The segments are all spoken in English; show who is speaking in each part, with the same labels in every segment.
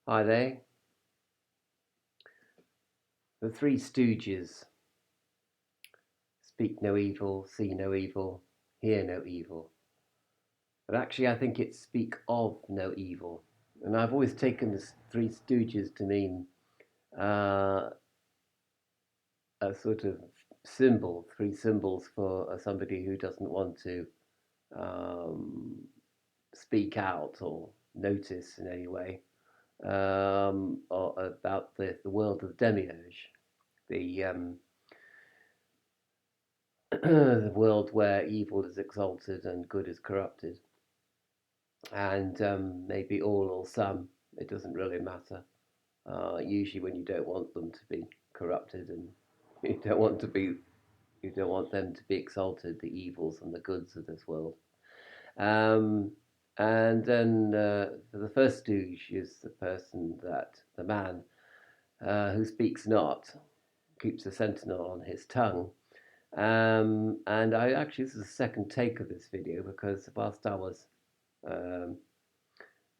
Speaker 1: Hi there. The Three Stooges: speak no evil, see no evil, hear no evil. But actually, I think it's speak of no evil. And I've always taken the Three Stooges to mean uh, a sort of symbol, three symbols for somebody who doesn't want to um, speak out or notice in any way or about the world of demiurge, the the world where evil is exalted and good is corrupted, and maybe all or some. It doesn't really matter. Usually, when you don't want them to be corrupted and you don't want to be, you don't want them to be exalted, the evils and the goods of this world. Um, and then the first stooge is the person that the man who speaks not, keeps a sentinel on his tongue. And I actually, this is the second take of this video because whilst I was um,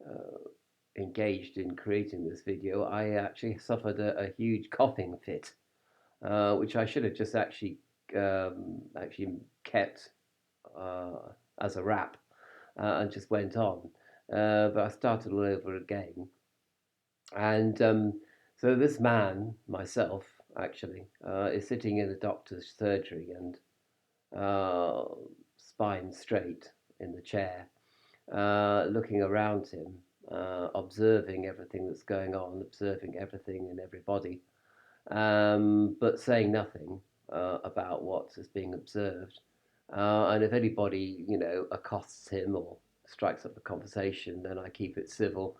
Speaker 1: uh, engaged in creating this video, I actually suffered a huge coughing fit, which I should have just actually kept as a wrap and just went on. But I started all over again, and so this man, myself, actually, is sitting in a doctor's surgery and uh, spine straight in the chair, looking around him, observing everything that's going on, observing everything and everybody, but saying nothing about what is being observed. And if anybody, accosts him or strikes up a conversation, then I keep it civil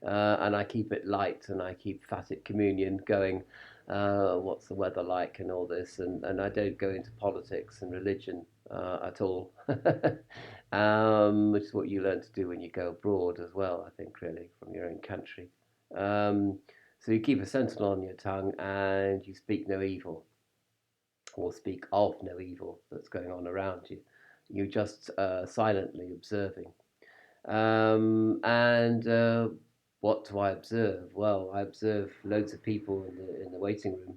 Speaker 1: and I keep it light and I keep Fatit Communion going. What's the weather like and all this, and I don't go into politics and religion at all, which is what you learn to do when you go abroad as well, I think, really, from your own country. Um, so you keep a sentinel on your tongue and you speak no evil or speak of no evil that's going on around you. You're just silently observing. And what do I observe? Well, I observe loads of people in the waiting room,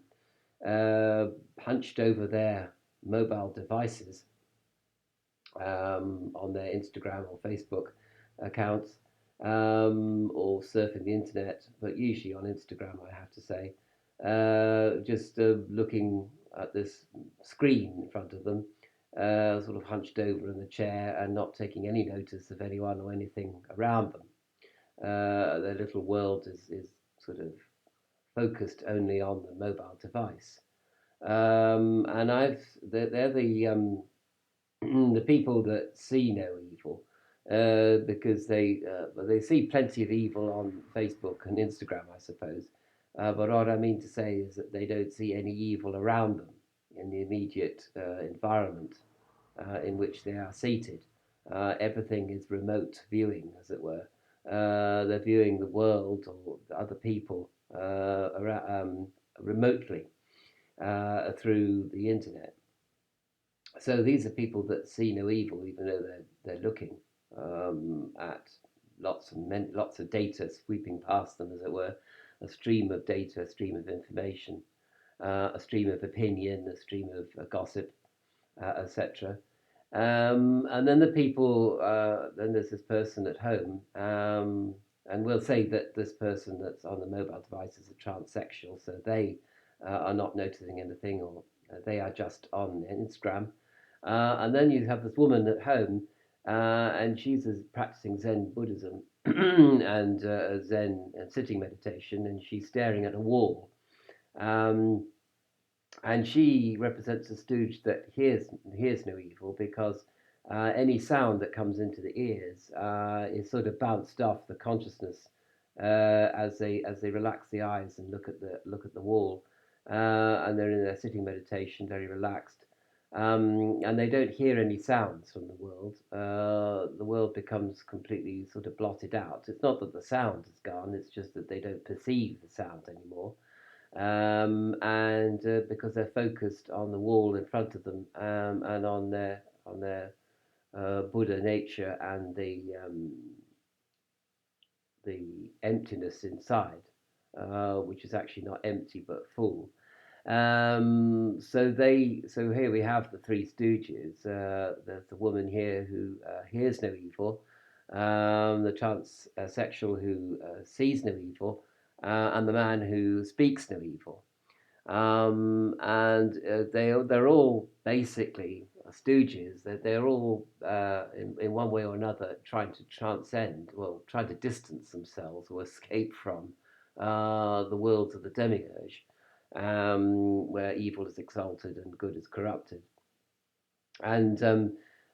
Speaker 1: hunched over their mobile devices on their Instagram or Facebook accounts, or surfing the internet, but usually on Instagram, I have to say, just looking at this screen in front of them, sort of hunched over in the chair and not taking any notice of anyone or anything around them. Their little world is sort of focused only on the mobile device. And they're the people that see no evil, because they see plenty of evil on Facebook and Instagram, I suppose. But what I mean to say is that they don't see any evil around them in the immediate environment in which they are seated. Everything is remote viewing, as it were. They're viewing the world or other people remotely through the internet. So these are people that see no evil, even though they're looking at lots of data sweeping past them, as it were, a stream of data, a stream of information, a stream of opinion, a stream of gossip, etc. And then then there's this person at home, and we'll say that this person that's on the mobile device is a transsexual, so they are not noticing anything, or they are just on Instagram. And then you have this woman at home, and she's practicing Zen Buddhism and Zen and sitting meditation, and she's staring at a wall. Um, and she represents a stooge that hears no evil because any sound that comes into the ears is sort of bounced off the consciousness as they relax the eyes and look at the wall, and they're in their sitting meditation, very relaxed, and they don't hear any sounds from the world. The world becomes completely sort of blotted out. It's not that the sound is gone; it's just that they don't perceive the sound anymore, and because they're focused on the wall in front of them, and on their Buddha nature and the emptiness inside, which is actually not empty but full. So here we have the Three Stooges. There's the woman here who hears no evil, the transsexual who sees no evil, and the man who speaks no evil. And they're all basically stooges. They're all in one way or another trying to transcend, well, trying to distance themselves or escape from the worlds of the demiurge, where evil is exalted and good is corrupted. And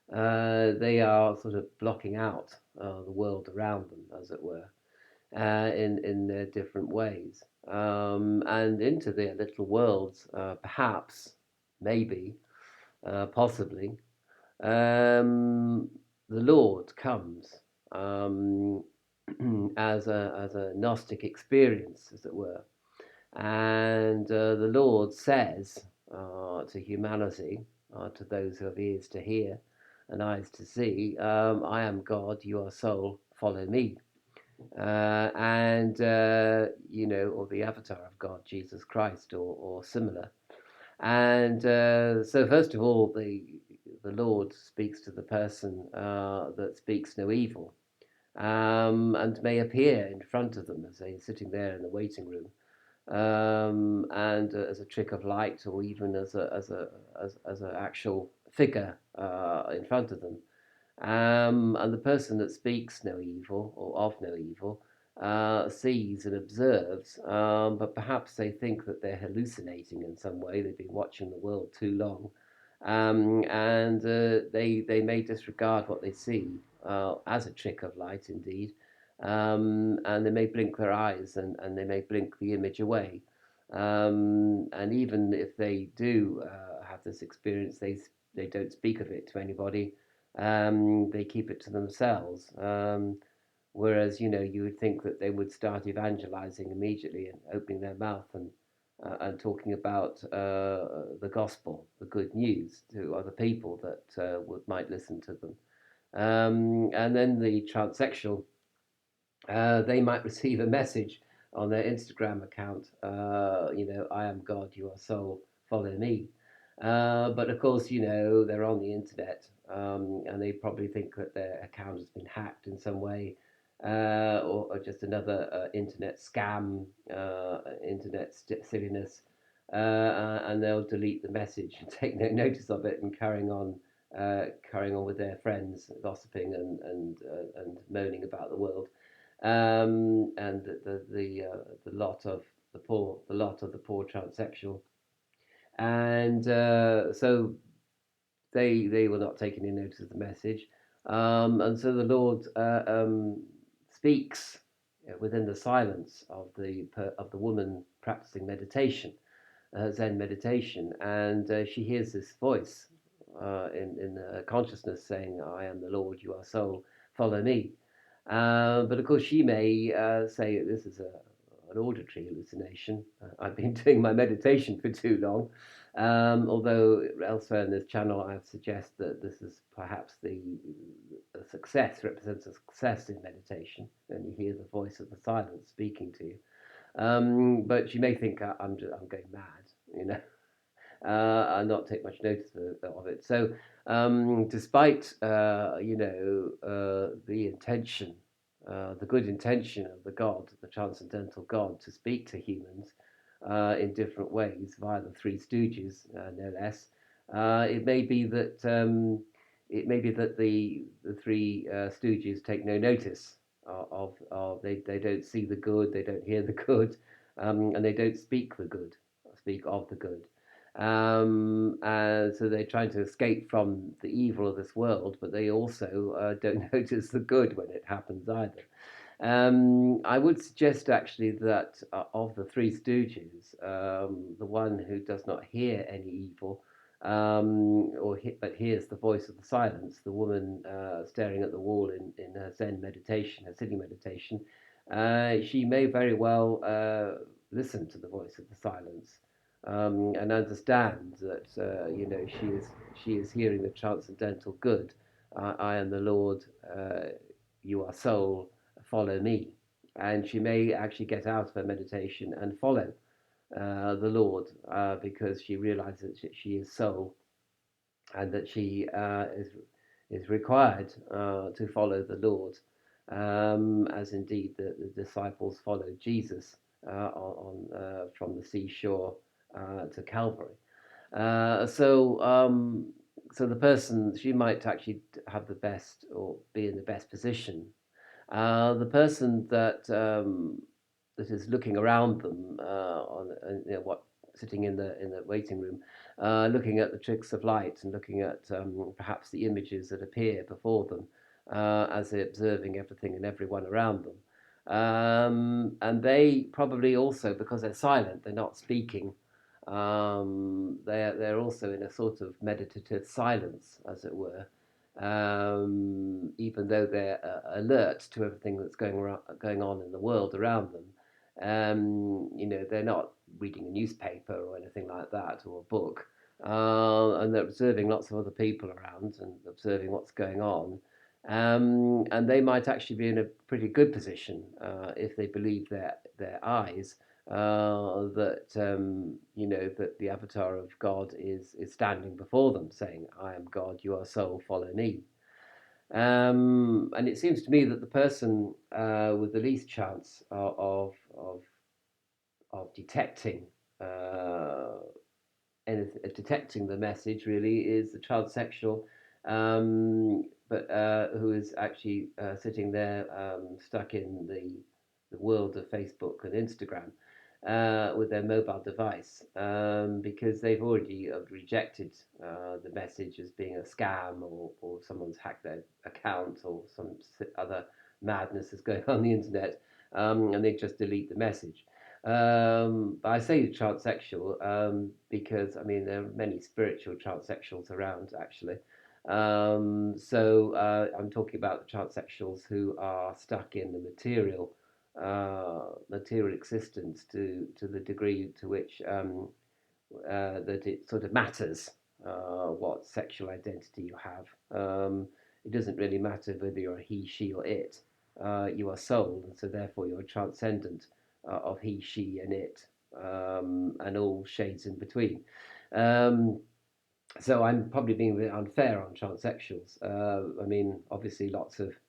Speaker 1: they are sort of blocking out the world around them, as it were, in their different ways, and into their little worlds, perhaps, maybe, possibly, um, the Lord comes as a Gnostic experience, as it were, and the Lord says to humanity, to those who have ears to hear and eyes to see, I am God, you are soul, follow me. Or the avatar of God, Jesus Christ, or similar. And so, first of all, the Lord speaks to the person that speaks no evil, and may appear in front of them as they're sitting there in the waiting room, and as a trick of light, or even as an actual figure in front of them. And the person that speaks no evil or of no evil sees and observes, but perhaps they think that they're hallucinating in some way. They've been watching the world too long, and they may disregard what they see as a trick of light, indeed, and they may blink their eyes and they may blink the image away. And even if they do have this experience, they don't speak of it to anybody. They keep it to themselves. Whereas, you would think that they would start evangelizing immediately and opening their mouth and talking about the gospel, the good news to other people that might listen to them. And then the transsexual, they might receive a message on their Instagram account, I am God, you are soul, follow me. But of course, they're on the internet, and they probably think that their account has been hacked in some way, or just another internet scam, internet silliness, and they'll delete the message and take no notice of it and carrying on with their friends, gossiping and moaning about the world, and the lot of the poor transsexual, and so they were not taking any notice of the message, and so the Lord speaks within the silence of the woman practicing meditation, Zen meditation, and she hears this voice in consciousness saying, "I am the Lord, you are soul, follow me." But of course, she may say this is an auditory hallucination. I've been doing my meditation for too long. Although elsewhere in this channel, I suggest that this is perhaps the success, represents a success in meditation, and you hear the voice of the silence speaking to you. But she may think I'm going mad, and not take much notice of it. So, despite the intention, the good intention of the God, the transcendental God, to speak to humans in different ways via the Three Stooges, no less, it may be that the Three Stooges take no notice of they don't see the good, they don't hear the good, and they don't speak the good, speak of the good. And so they're trying to escape from the evil of this world, but they also don't notice the good when it happens either. I would suggest actually that of the Three Stooges, the one who does not hear any evil, but hears the voice of the silence, the woman staring at the wall in her Zen meditation, her sitting meditation, she may very well listen to the voice of the silence, and understand that she is hearing the transcendental good. I am the Lord. You are soul. Follow me. and she may actually get out of her meditation and follow the Lord because she realizes that she is soul and that she is required to follow the Lord, as indeed the disciples followed Jesus from the seashore to Calvary. So the person, she might actually have the best or be in the best position. The person that is looking around them what sitting in the waiting room, looking at the tricks of light and looking at perhaps the images that appear before them as they're observing everything and everyone around them. And they probably also, because they're silent, they're not speaking, they're also in a sort of meditative silence, as it were, even though they're alert to everything that's going on in the world around them. They're not reading a newspaper or anything like that or a book, and they're observing lots of other people around and observing what's going on. And they might actually be in a pretty good position if they believe their eyes that the avatar of God is standing before them, saying, "I am God, you are soul, follow me." And it seems to me that the person with the least chance of detecting detecting the message really is the transsexual, but who is actually sitting there stuck in the world of Facebook and Instagram with their mobile device because they've already rejected the message as being a scam or someone's hacked their account or some other madness is going on the internet, and they just delete the message. But I say transsexual because I mean there are many spiritual transsexuals around actually. I'm talking about the transsexuals who are stuck in the material existence to the degree to which that it sort of matters what sexual identity you have. It doesn't really matter whether you're a he, she, or it. You are soul, and so therefore you're transcendent of he, she, and it, and all shades in between. Um, so I'm probably being a bit unfair on transsexuals. I mean, obviously, lots of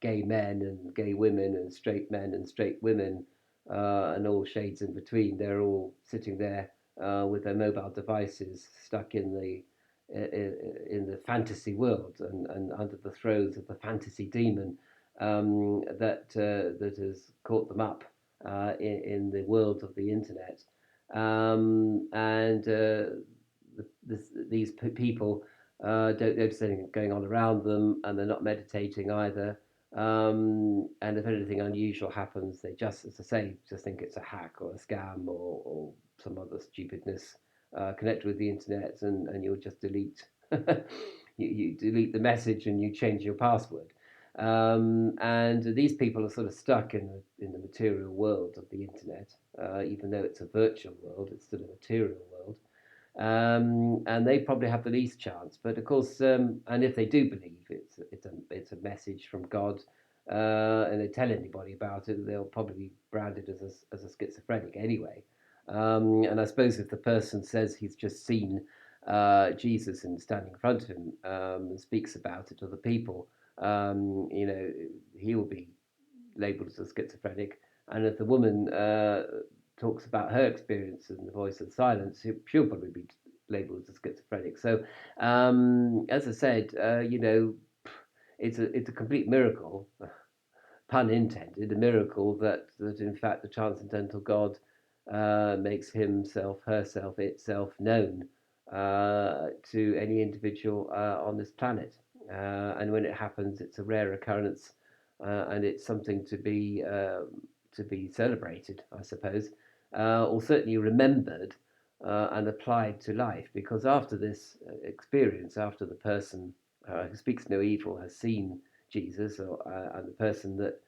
Speaker 1: gay men and gay women and straight men and straight women and all shades in between. They're all sitting there with their mobile devices, stuck in the fantasy world and under the throes of the fantasy demon that has caught them up in the world of the internet. And these people don't notice anything going on around them, and they're not meditating either. And if anything unusual happens, they just, as I say, just think it's a hack or a scam or some other stupidness connected with the internet, and you'll just delete you delete the message and you change your password. And these people are sort of stuck in the material world of the internet, even though it's a virtual world, it's still a material world. And they probably have the least chance. But of course, and if they do believe it's a message from God, and they tell anybody about it, they'll probably be branded as a schizophrenic anyway. And I suppose if the person says he's just seen Jesus and standing in front of him and speaks about it to other people, he will be labelled as a schizophrenic. And if the woman talks about her experience in the voice of silence, she'll probably be labelled as schizophrenic. So, as I said, it's a complete miracle, pun intended, a miracle that in fact the transcendental God makes himself, herself, itself known to any individual on this planet. And when it happens, it's a rare occurrence, and it's something to be celebrated, I suppose, or certainly remembered and applied to life. Because after this experience, after the person who speaks no evil has seen Jesus, and the person that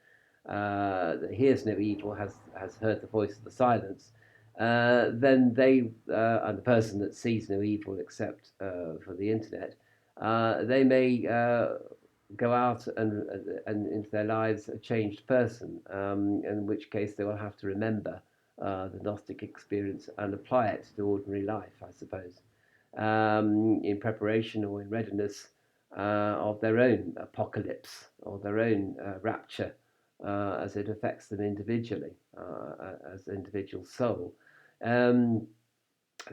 Speaker 1: hears no evil has heard the voice of the silence, then they and the person that sees no evil except for the internet, they may go out and into their lives a changed person, in which case they will have to remember the Gnostic experience and apply it to ordinary life, I suppose, in preparation or in readiness of their own apocalypse or their own rapture as it affects them individually, as individual soul. Um,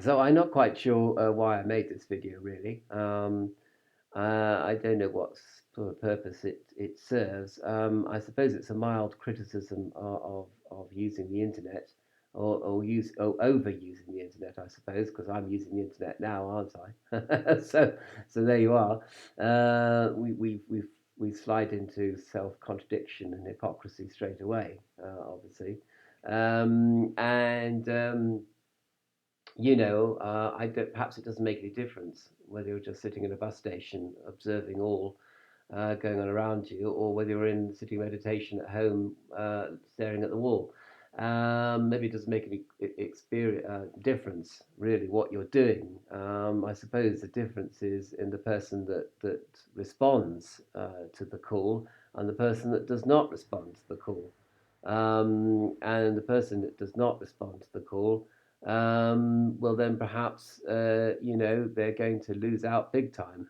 Speaker 1: so I'm not quite sure why I made this video, really. I don't know what sort of purpose it serves. I suppose it's a mild criticism of using the internet or overusing the internet, I suppose, because I'm using the internet now, aren't I? So there you are. We slide into self contradiction and hypocrisy straight away, obviously, and I don't, perhaps it doesn't make any difference whether you're just sitting in a bus station observing all going on around you, or whether you're in sitting meditation at home staring at the wall. Maybe it doesn't make any difference really what you're doing. I suppose the difference is in the person that responds to the call and the person that does not respond to the call. And the person that does not respond to the call, well, then perhaps, they're going to lose out big time.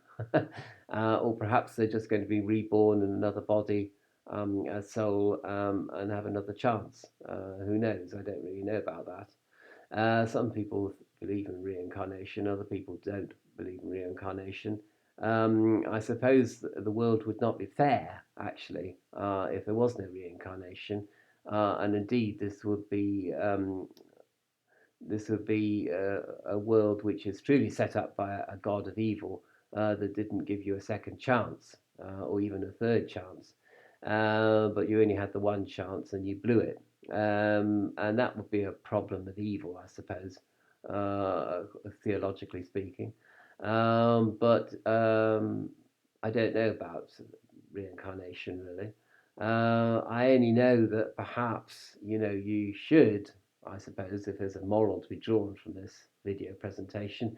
Speaker 1: Or perhaps they're just going to be reborn in another body, a soul, and have another chance. Who knows? I don't really know about that. Some people believe in reincarnation, other people don't believe in reincarnation. I suppose the world would not be fair, actually, if there was no reincarnation. And indeed, this would be a world which is truly set up by a god of evil that didn't give you a second chance or even a third chance, but you only had the one chance and you blew it. And that would be a problem of evil, I suppose, theologically speaking. But I don't know about reincarnation really. I only know that perhaps you should, I suppose, if there's a moral to be drawn from this video presentation,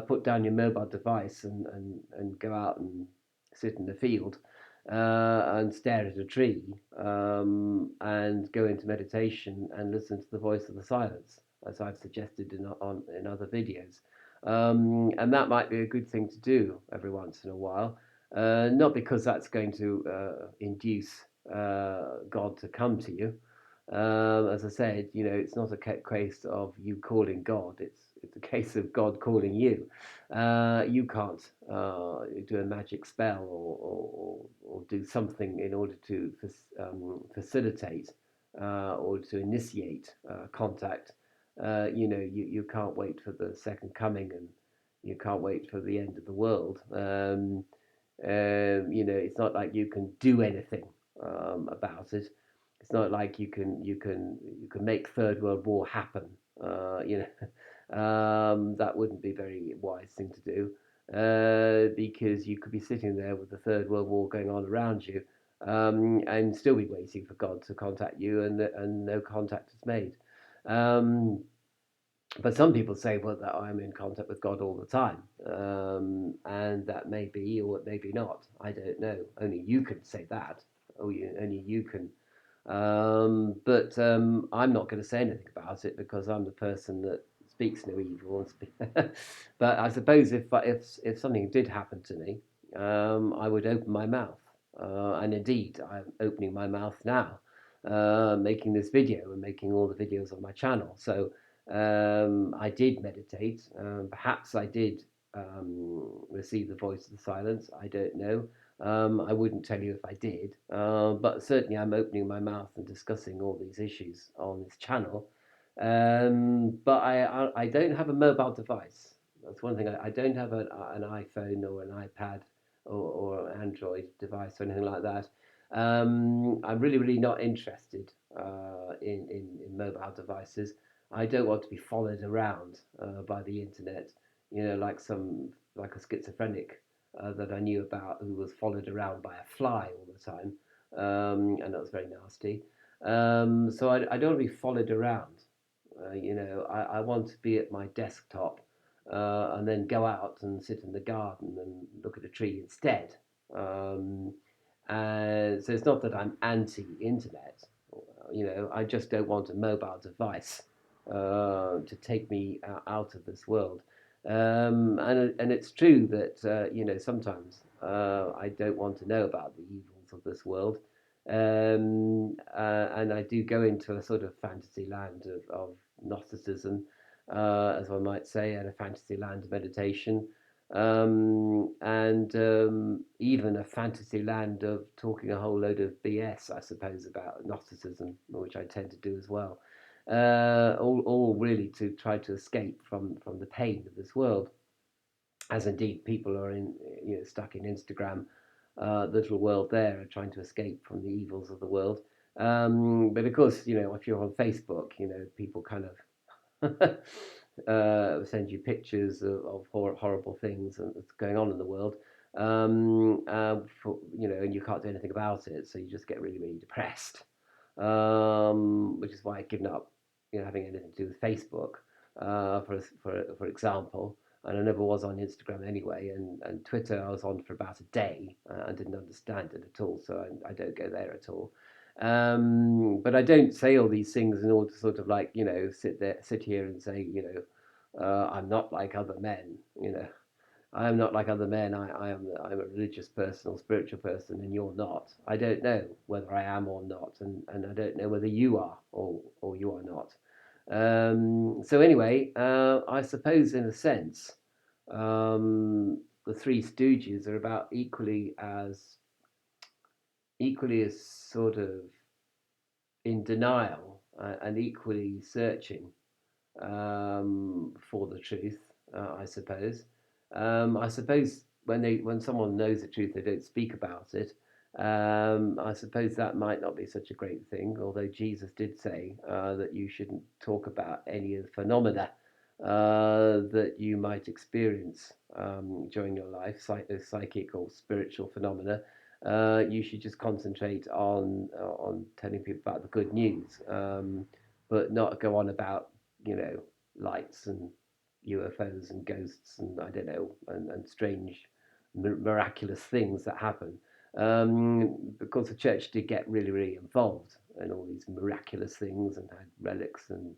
Speaker 1: put down your mobile device and go out and sit in the field and stare at a tree and go into meditation and listen to the voice of the silence, as I've suggested in other videos. And that might be a good thing to do every once in a while, not because that's going to induce God to come to you. As I said, it's not a case of you calling God. It's a case of God calling you. You can't do a magic spell or do something in order to facilitate or to initiate contact. You can't wait for the second coming, and you can't wait for the end of the world. It's not like you can do anything about it. It's not like you can make Third World War happen. That wouldn't be a very wise thing to do because you could be sitting there with the Third World War going on around you and still be waiting for God to contact you, and no contact is made. But some people say, well, that I'm in contact with God all the time, and that may be or it may be not. I don't know. Only you can say that. Only you can. But I'm not going to say anything about it because I'm the person that speaks no evil. But I suppose if something did happen to me, I would open my mouth, and indeed I'm opening my mouth now, making this video and making all the videos on my channel. So I did meditate. Perhaps I did receive the voice of the silence. I don't know. I wouldn't tell you if I did, but certainly I'm opening my mouth and discussing all these issues on this channel. But I don't have a mobile device. That's one thing. I don't have an iPhone or an iPad or an Android device or anything like that. I'm really not interested in mobile devices. I don't want to be followed around by the internet, like a schizophrenic that I knew about who was followed around by a fly all the time, and that was very nasty. So I don't want to be followed around. I want to be at my desktop and then go out and sit in the garden and look at a tree instead. And so it's not that I'm anti-internet. I just don't want a mobile device to take me out of this world. And it's true that sometimes I don't want to know about the evils of this world, and I do go into a sort of fantasy land of Gnosticism, as one might say, and a fantasy land of meditation, and even a fantasy land of talking a whole load of BS, I suppose, about Gnosticism, which I tend to do as well. All really to try to escape from the pain of this world, as indeed people are stuck in Instagram, the little world there, are trying to escape from the evils of the world. But of course, if you're on Facebook, people kind of send you pictures of horrible things that's going on in the world, and you can't do anything about it, so you just get really, really depressed. Which is why I've given up, having anything to do with Facebook, for example. And I never was on Instagram anyway, and Twitter I was on for about a day and didn't understand it at all, so I don't go there at all. But I don't say all these things in order to sort of like, sit here and say, I'm not like other men, I am not like other men. I'm a religious person or spiritual person, and you're not. I don't know whether I am or not, and I don't know whether you are or you are not. So anyway, I suppose in a sense, the Three Stooges are about equally as sort of in denial and equally searching for the truth. I suppose. I suppose when someone knows the truth, they don't speak about it. I suppose that might not be such a great thing. Although Jesus did say that you shouldn't talk about any of the phenomena that you might experience during your life, psychic or spiritual phenomena. You should just concentrate on telling people about the good news, but not go on about lights and UFOs and ghosts and I don't know and strange miraculous things that happen. Because the church did get really, really involved in all these miraculous things and had relics and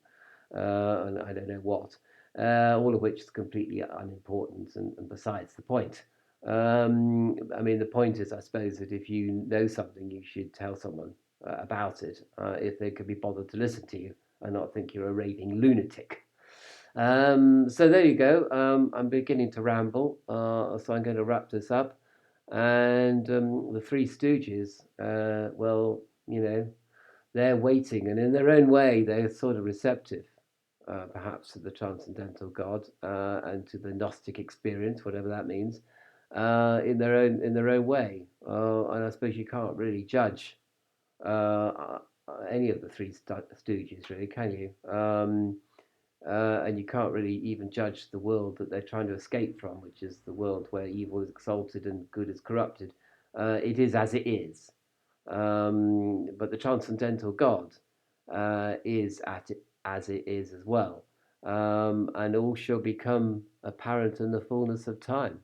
Speaker 1: I don't know what, all of which is completely unimportant and besides the point. I mean, the point is, I suppose, that if you know something, you should tell someone about it if they could be bothered to listen to you and not think you're a raving lunatic. So there you go. I'm beginning to ramble, so I'm going to wrap this up. And the Three Stooges, well, they're waiting, and in their own way, they're sort of receptive, perhaps to the transcendental God and to the Gnostic experience, whatever that means, in their own way. And I suppose you can't really judge any of the Three Stooges, really, can you? And you can't really even judge the world that they're trying to escape from, which is the world where evil is exalted and good is corrupted. It is as it is. But the transcendental God is at it as it is as well. And all shall become apparent in the fullness of time.